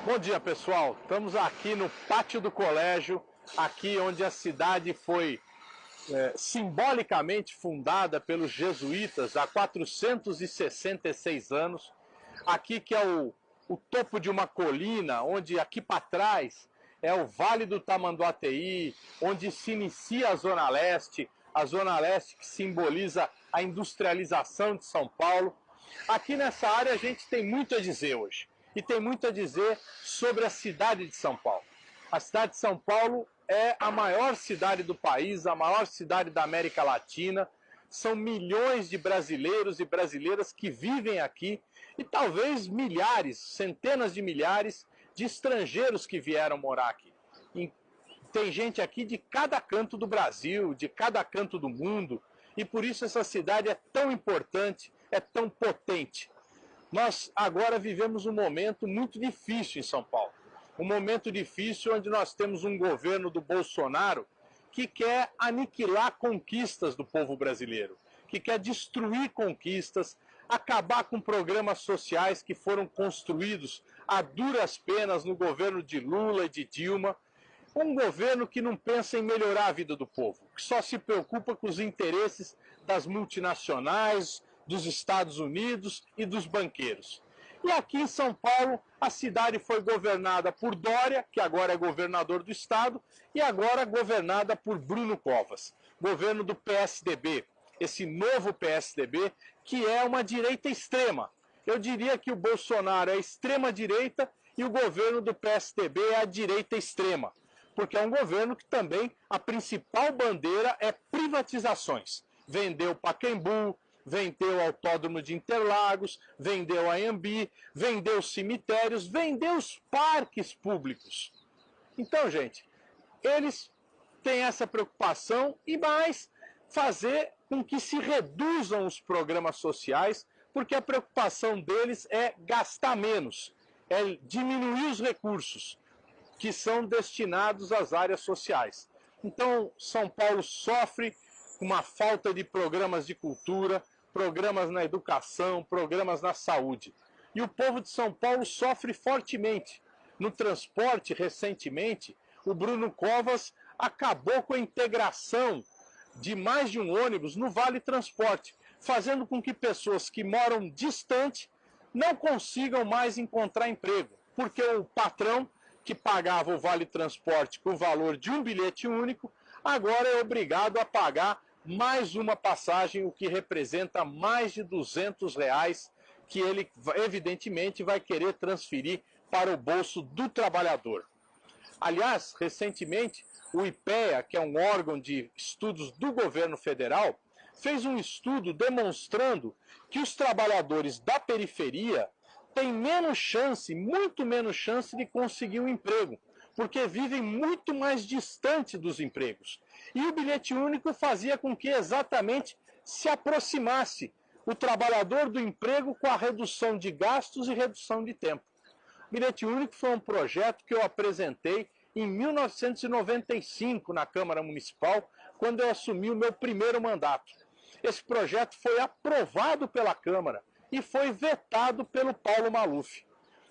Bom dia, pessoal. Estamos aqui no pátio do colégio, aqui onde a cidade foi simbolicamente fundada pelos jesuítas há 466 anos. Aqui que é o topo de uma colina, onde aqui para trás é o Vale do Tamanduateí, onde se inicia a Zona Leste que simboliza a industrialização de São Paulo. Aqui nessa área a gente tem muito a dizer hoje. E tem muito a dizer sobre a cidade de São Paulo. A cidade de São Paulo é a maior cidade do país, a maior cidade da América Latina. São milhões de brasileiros e brasileiras que vivem aqui e talvez milhares, centenas de milhares de estrangeiros que vieram morar aqui. E tem gente aqui de cada canto do Brasil, de cada canto do mundo, e por isso essa cidade é tão importante, é tão potente. Nós agora vivemos um momento muito difícil em São Paulo. Um momento difícil onde nós temos um governo do Bolsonaro que quer aniquilar conquistas do povo brasileiro, que quer destruir conquistas, acabar com programas sociais que foram construídos a duras penas no governo de Lula e de Dilma. Um governo que não pensa em melhorar a vida do povo, que só se preocupa com os interesses das multinacionais, dos Estados Unidos e dos banqueiros. E aqui em São Paulo, a cidade foi governada por Dória, que agora é governador do estado, e agora governada por Bruno Covas, governo do PSDB, esse novo PSDB, que é uma direita extrema. Eu diria que o Bolsonaro é a extrema-direita e o governo do PSDB é a direita extrema, porque é um governo que também a principal bandeira é privatizações. Vendeu o Pacaembu, vendeu o Autódromo de Interlagos, vendeu a Anhembi, vendeu os cemitérios, vendeu os parques públicos. Então, gente, eles têm essa preocupação e mais fazer com que se reduzam os programas sociais, porque a preocupação deles é gastar menos, é diminuir os recursos que são destinados às áreas sociais. Então, São Paulo sofre com uma falta de programas de cultura, programas na educação, programas na saúde. E o povo de São Paulo sofre fortemente. No transporte, recentemente, o Bruno Covas acabou com a integração de mais de um ônibus no Vale Transporte, fazendo com que pessoas que moram distante não consigam mais encontrar emprego, porque o patrão que pagava o Vale Transporte com o valor de um bilhete único, agora é obrigado a pagar mais uma passagem, o que representa mais de R$ 200, que ele evidentemente vai querer transferir para o bolso do trabalhador. Aliás, recentemente, o IPEA, que é um órgão de estudos do governo federal, fez um estudo demonstrando que os trabalhadores da periferia têm menos chance, muito menos chance de conseguir um emprego, porque vivem muito mais distante dos empregos. E o bilhete único fazia com que exatamente se aproximasse o trabalhador do emprego com a redução de gastos e redução de tempo. O bilhete único foi um projeto que eu apresentei em 1995 na Câmara Municipal, quando eu assumi o meu primeiro mandato. Esse projeto foi aprovado pela Câmara e foi vetado pelo Paulo Maluf.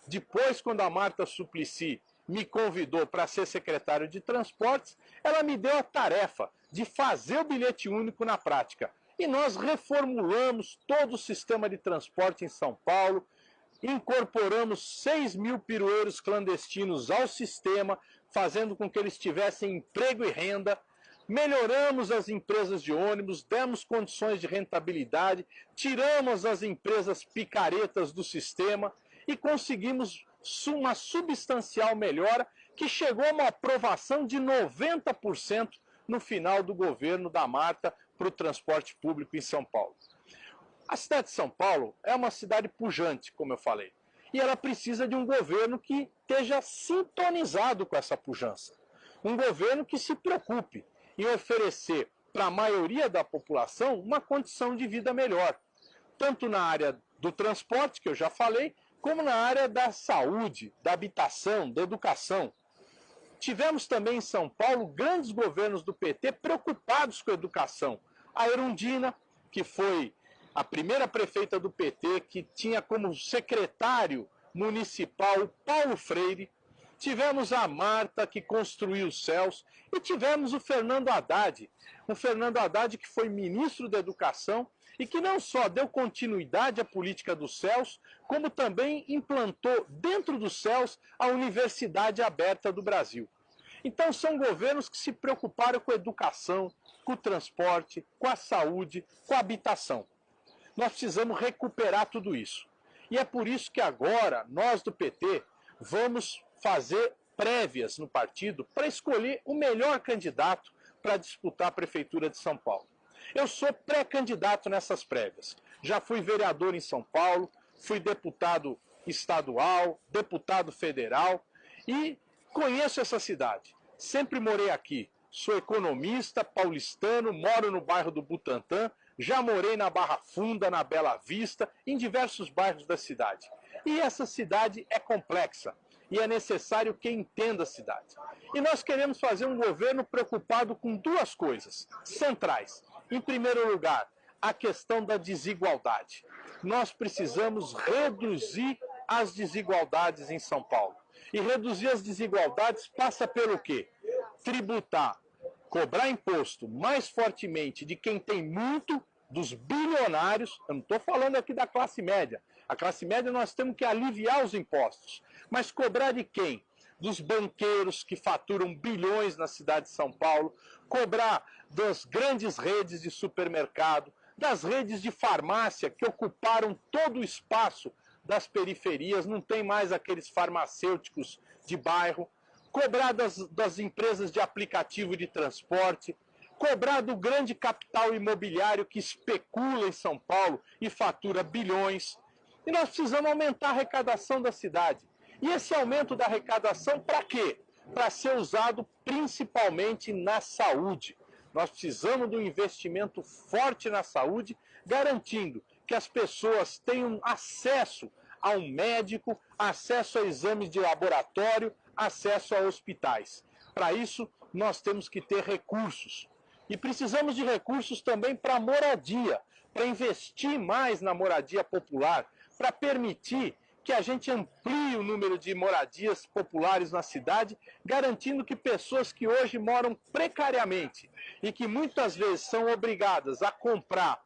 Depois, quando a Marta Suplicy me convidou para ser secretário de Transportes, ela me deu a tarefa de fazer o bilhete único na prática. E nós reformulamos todo o sistema de transporte em São Paulo, incorporamos 6 mil pirueiros clandestinos ao sistema, fazendo com que eles tivessem emprego e renda, melhoramos as empresas de ônibus, demos condições de rentabilidade, tiramos as empresas picaretas do sistema e conseguimos uma substancial melhora que chegou a uma aprovação de 90% no final do governo da Marta para o transporte público em São Paulo. A cidade de São Paulo é uma cidade pujante, como eu falei, e ela precisa de um governo que esteja sintonizado com essa pujança. Um governo que se preocupe em oferecer para a maioria da população uma condição de vida melhor, tanto na área do transporte, que eu já falei, como na área da saúde, da habitação, da educação. Tivemos também em São Paulo grandes governos do PT preocupados com a educação. A Erundina, que foi a primeira prefeita do PT, que tinha como secretário municipal Paulo Freire, tivemos a Marta, que construiu os céus, e tivemos o Fernando Haddad que foi ministro da Educação e que não só deu continuidade à política dos céus, como também implantou dentro dos céus a Universidade Aberta do Brasil. Então são governos que se preocuparam com a educação, com o transporte, com a saúde, com a habitação. Nós precisamos recuperar tudo isso. E é por isso que agora, nós do PT, vamos fazer prévias no partido para escolher o melhor candidato para disputar a Prefeitura de São Paulo. Eu sou pré-candidato nessas prévias. Já fui vereador em São Paulo, fui deputado estadual, deputado federal e conheço essa cidade. Sempre morei aqui. Sou economista, paulistano, moro no bairro do Butantã, já morei na Barra Funda, na Bela Vista, em diversos bairros da cidade. E essa cidade é complexa e é necessário que entenda a cidade. E nós queremos fazer um governo preocupado com duas coisas centrais. Em primeiro lugar, a questão da desigualdade. Nós precisamos reduzir as desigualdades em São Paulo. E reduzir as desigualdades passa pelo quê? Tributar, cobrar imposto mais fortemente de quem tem muito, dos bilionários. Eu não estou falando aqui da classe média. A classe média nós temos que aliviar os impostos. Mas cobrar de quem? Dos banqueiros que faturam bilhões na cidade de São Paulo, cobrar das grandes redes de supermercado, das redes de farmácia que ocuparam todo o espaço das periferias, não tem mais aqueles farmacêuticos de bairro, cobrar das empresas de aplicativo de transporte, cobrar do grande capital imobiliário que especula em São Paulo e fatura bilhões. E nós precisamos aumentar a arrecadação da cidade. E esse aumento da arrecadação para quê? Para ser usado principalmente na saúde. Nós precisamos de um investimento forte na saúde, garantindo que as pessoas tenham acesso a um médico, acesso a exames de laboratório, acesso a hospitais. Para isso, nós temos que ter recursos. E precisamos de recursos também para moradia, para investir mais na moradia popular, para permitir que a gente amplie o número de moradias populares na cidade, garantindo que pessoas que hoje moram precariamente e que muitas vezes são obrigadas a comprar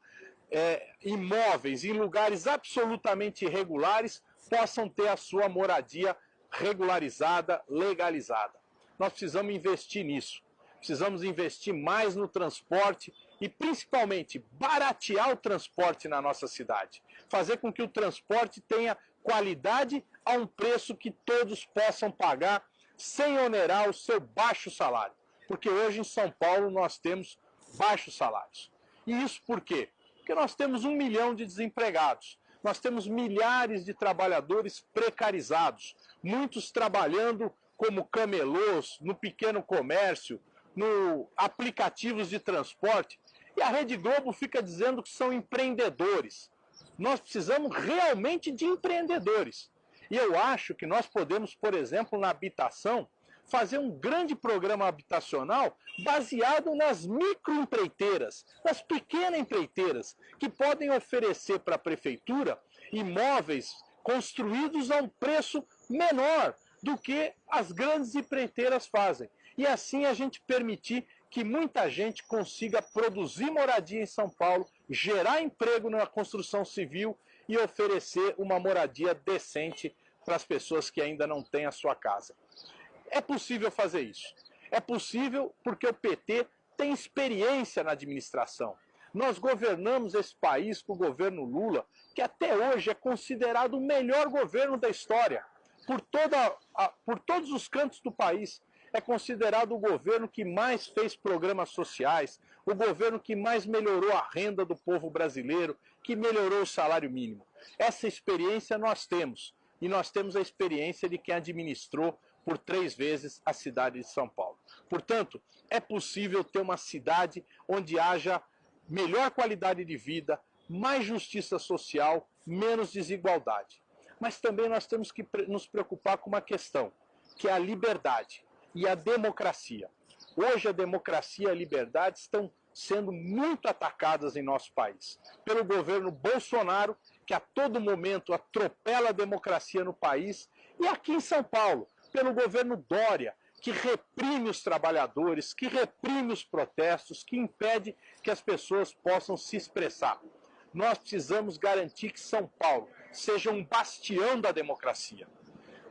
imóveis em lugares absolutamente irregulares, possam ter a sua moradia regularizada, legalizada. Nós precisamos investir nisso. Precisamos investir mais no transporte e, principalmente, baratear o transporte na nossa cidade. Fazer com que o transporte tenha qualidade a um preço que todos possam pagar sem onerar o seu baixo salário. Porque hoje em São Paulo nós temos baixos salários. E isso por quê? Porque nós temos 1 milhão de desempregados. Nós temos milhares de trabalhadores precarizados. Muitos trabalhando como camelôs, no pequeno comércio, no aplicativos de transporte. E a Rede Globo fica dizendo que são empreendedores. Nós precisamos realmente de empreendedores. E eu acho que nós podemos, por exemplo, na habitação, fazer um grande programa habitacional baseado nas microempreiteiras, nas pequenas empreiteiras, que podem oferecer para a prefeitura imóveis construídos a um preço menor do que as grandes empreiteiras fazem. E assim a gente permitir que muita gente consiga produzir moradia em São Paulo, gerar emprego na construção civil e oferecer uma moradia decente para as pessoas que ainda não têm a sua casa. É possível fazer isso. É possível porque o PT tem experiência na administração. Nós governamos esse país com o governo Lula, que até hoje é considerado o melhor governo da história. Por todos os cantos do país, é considerado o governo que mais fez programas sociais, o governo que mais melhorou a renda do povo brasileiro, que melhorou o salário mínimo. Essa experiência nós temos, e nós temos a experiência de quem administrou por 3 vezes a cidade de São Paulo. Portanto, é possível ter uma cidade onde haja melhor qualidade de vida, mais justiça social, menos desigualdade. Mas também nós temos que nos preocupar com uma questão, que é a liberdade e a democracia. Hoje a democracia e a liberdade estão sendo muito atacadas em nosso país pelo governo Bolsonaro, que a todo momento atropela a democracia no país, e aqui em São Paulo, pelo governo Dória, que reprime os trabalhadores, que reprime os protestos, que impede que as pessoas possam se expressar. Nós precisamos garantir que São Paulo seja um bastião da democracia.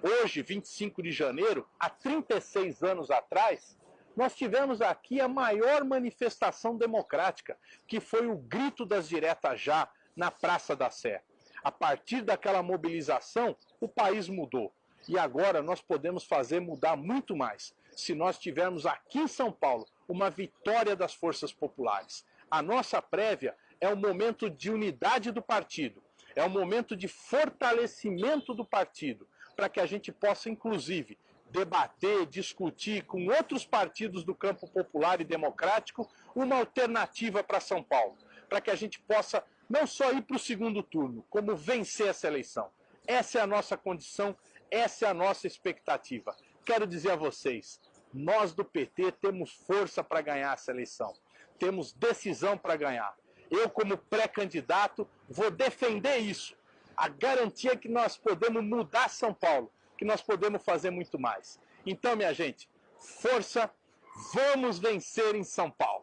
Hoje, 25 de janeiro, há 36 anos atrás, nós tivemos aqui a maior manifestação democrática, que foi o Grito das Diretas Já, na Praça da Sé. A partir daquela mobilização, o país mudou. E agora nós podemos fazer mudar muito mais, se nós tivermos aqui em São Paulo uma vitória das forças populares. A nossa prévia é um momento de unidade do partido, é um momento de fortalecimento do partido, para que a gente possa, inclusive, debater, discutir com outros partidos do campo popular e democrático uma alternativa para São Paulo, para que a gente possa não só ir para o segundo turno, como vencer essa eleição. Essa é a nossa condição, essa é a nossa expectativa. Quero dizer a vocês, nós do PT temos força para ganhar essa eleição, temos decisão para ganhar. Eu, como pré-candidato, vou defender isso, a garantia que nós podemos mudar São Paulo, que nós podemos fazer muito mais. Então, minha gente, força, vamos vencer em São Paulo.